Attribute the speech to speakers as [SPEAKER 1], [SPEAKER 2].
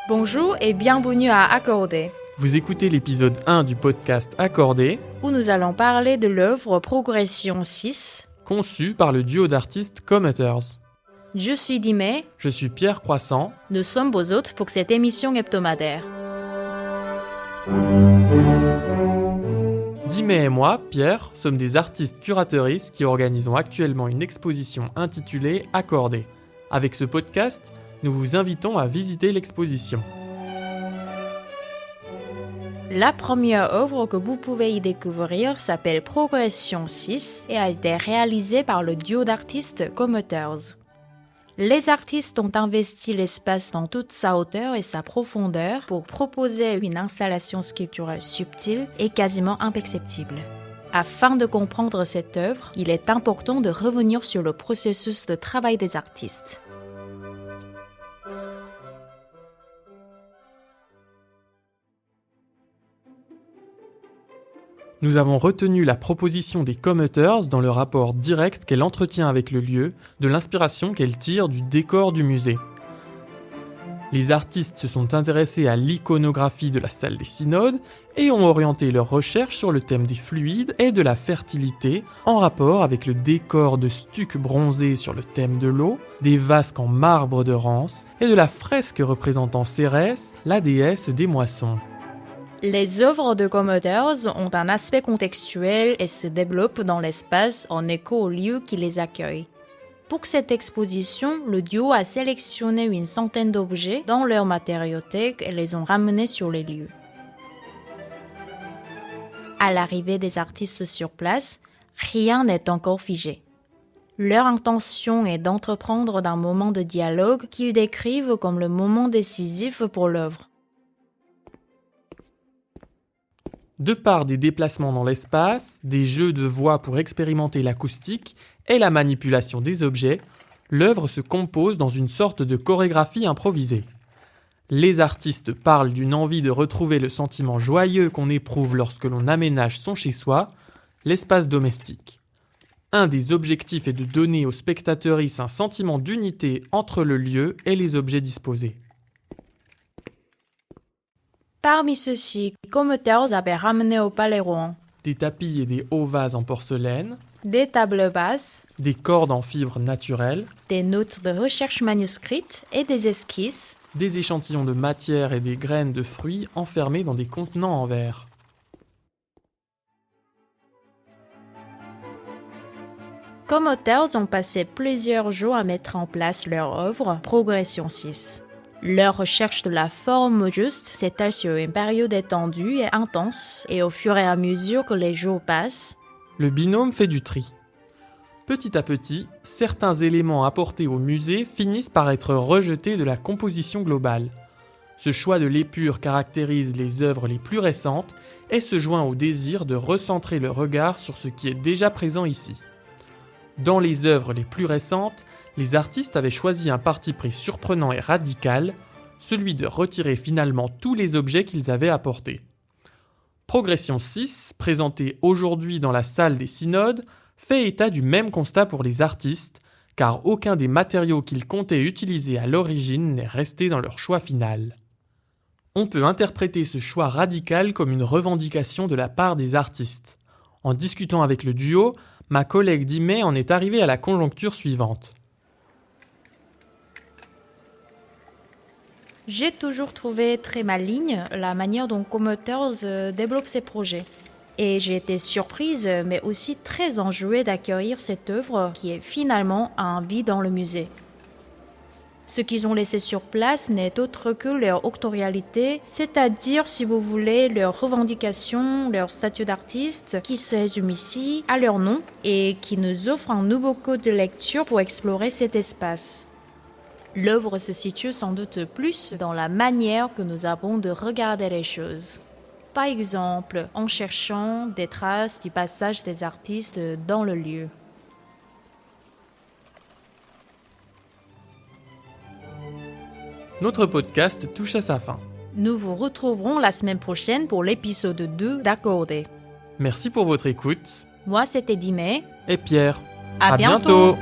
[SPEAKER 1] Bonjour et bienvenue à Accordé,
[SPEAKER 2] Vous écoutez l'épisode 1 du podcast Accordé,
[SPEAKER 1] où nous allons parler de l'œuvre Progression 6.
[SPEAKER 2] conçu par le duo d'artistes Commuters.
[SPEAKER 1] Je suis Dimé,
[SPEAKER 2] Je suis Pierre Croissant.
[SPEAKER 1] nous sommes vos hôtes pour cette émission hebdomadaire.
[SPEAKER 2] Dimé et moi, Pierre, sommes des artistes curateuristes qui organisons actuellement une exposition intitulée Accordé. Avec ce podcast, nous vous invitons à visiter l'exposition.
[SPEAKER 1] La première œuvre que vous pouvez y découvrir s'appelle Progression 6 et a été réalisée par le duo d'artistes Commuters. Les artistes ont investi l'espace dans toute sa hauteur et sa profondeur pour proposer une installation sculpturale subtile et quasiment imperceptible. Afin de comprendre cette œuvre, il est important de revenir sur le processus de travail des artistes.
[SPEAKER 2] Nous avons retenu la proposition des Commuters dans le rapport direct qu'elle entretient avec le lieu, de l'inspiration qu'elle tire du décor du musée. Les artistes se sont intéressés à l'iconographie de la salle des synodes et ont orienté leurs recherches sur le thème des fluides et de la fertilité en rapport avec le décor de stucs bronzés sur le thème de l'eau, des vasques en marbre de Rance et de la fresque représentant Cérès, la déesse des moissons.
[SPEAKER 1] Les œuvres de Commuters ont un aspect contextuel et se développent dans l'espace en écho au lieu qui les accueille. Pour cette exposition, le duo a sélectionné une centaine d'objets dans leur matériothèque et les ont ramenés sur les lieux. À l'arrivée des artistes sur place, rien n'est encore figé. Leur intention est d'entreprendre d'un moment de dialogue qu'ils décrivent comme le moment décisif pour l'œuvre.
[SPEAKER 2] De par des déplacements dans l'espace, des jeux de voix pour expérimenter l'acoustique et la manipulation des objets, l'œuvre se compose dans une sorte de chorégraphie improvisée. Les artistes parlent d'une envie de retrouver le sentiment joyeux qu'on éprouve lorsque l'on aménage son chez-soi, l'espace domestique. Un des objectifs est de donner aux spectateurs un sentiment d'unité entre le lieu et les objets disposés.
[SPEAKER 1] Parmi ceux-ci, Commuters avait ramené au Palais Rouen
[SPEAKER 2] Des tapis et des hauts vases en porcelaine,
[SPEAKER 1] des tables basses,
[SPEAKER 2] des cordes en fibres naturelles,
[SPEAKER 1] des notes de recherche manuscrites et des esquisses,
[SPEAKER 2] des échantillons de matière et des graines de fruits enfermés dans des contenants en verre.
[SPEAKER 1] Commuters ont passé plusieurs jours à mettre en place leur œuvre Progression 6. Leur recherche de la forme juste s'étale sur une période étendue et intense, et au fur et à mesure que les jours passent,
[SPEAKER 2] Le binôme fait du tri. Petit à petit, certains éléments apportés au musée finissent par être rejetés de la composition globale. Ce choix de l'épure caractérise les œuvres les plus récentes et se joint au désir de recentrer le regard sur ce qui est déjà présent ici. Dans les œuvres les plus récentes, les artistes avaient choisi un parti pris surprenant et radical, celui de retirer finalement tous les objets qu'ils avaient apportés. Progression 6, présentée aujourd'hui dans la salle des synodes, fait état du même constat pour les artistes, car aucun des matériaux qu'ils comptaient utiliser à l'origine n'est resté dans leur choix final. On peut interpréter ce choix radical comme une revendication de la part des artistes. En discutant avec le duo, ma collègue Dimé en est arrivée à la conjoncture suivante.
[SPEAKER 1] j'ai toujours trouvé très maligne la manière dont Commuters développe ses projets. Et j'ai été surprise, mais aussi très enjouée d'accueillir cette œuvre qui est finalement un vide dans le musée. Ce qu'ils ont laissé sur place n'est autre que leur autorialité, c'est-à-dire, si vous voulez, leurs revendications, leur statut d'artiste, qui se résume ici à leur nom et qui nous offre un nouveau code de lecture pour explorer cet espace. L'œuvre se situe sans doute plus dans la manière que nous avons de regarder les choses. Par exemple, en cherchant des traces du passage des artistes dans le lieu.
[SPEAKER 2] Notre podcast touche à sa fin.
[SPEAKER 1] Nous vous retrouverons la semaine prochaine pour l'épisode 2 d'Accordé.
[SPEAKER 2] Merci pour votre écoute.
[SPEAKER 1] Moi, c'était Dimé.
[SPEAKER 2] Et Pierre.
[SPEAKER 1] À bientôt.